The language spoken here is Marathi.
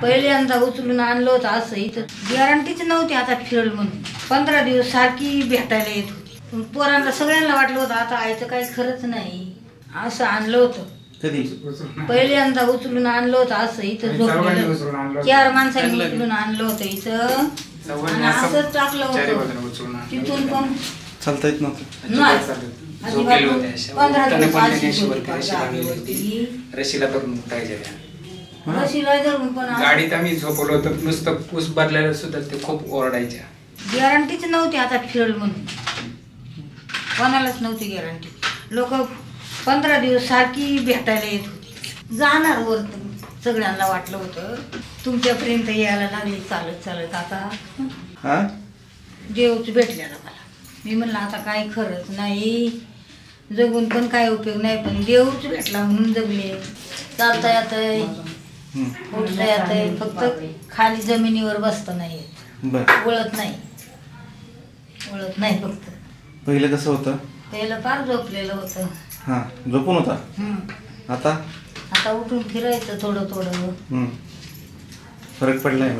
पहिल्यांदा उचलून आणलं होतं असं इथं गॅरंटीच नव्हती आता फिरल म्हणून 15 दिवस सारखी भेटायला येत होती. पण पोरांना सगळ्यांना वाटलं होतं आता आईचं काही खरंच नाही असं आणलं होतं. कधी पहिल्यांदा उचलून आणलं होतं असं इथं झोपलेलं 4 माणसांनी उचलून आणलं होतं इथं आणि असंच टाकलं होतं. तिथून पण चालता येत नव्हतं. नाही अजिबात 15 दिवस रशीला करून उठायच्या रशीला धरून पण गाडीत आम्ही झोपलो होतो नुसतं पूस भरलेलं सुद्धा ते खूप ओरडायच्या. गॅरंटीच नव्हती आता फिरल म्हणून कोणालाच नव्हती गॅरंटी. लोक 15 दिवस सारखी भेटायला येत होती. जाणार वर सगळ्यांना वाटलं होतं तुमच्यापर्यंत यायला लागली चालत चालत आता देवच भेटलेला मला. मी म्हणलं आता काय खरंच नाही जगून पण काय उपयोग नाही पण देवच भेटला म्हणून जगले. चालता येतंय उठता येतंय फक्त खाली जमिनीवर बसता नाही येत. वळत नाही फक्त. पहिलं कसं होतं? पहिलं फार झोपलेलं होतं. हा झोपून होता. आता आता उठून फिरायचं थोडं थोडं. फरक पडलाय.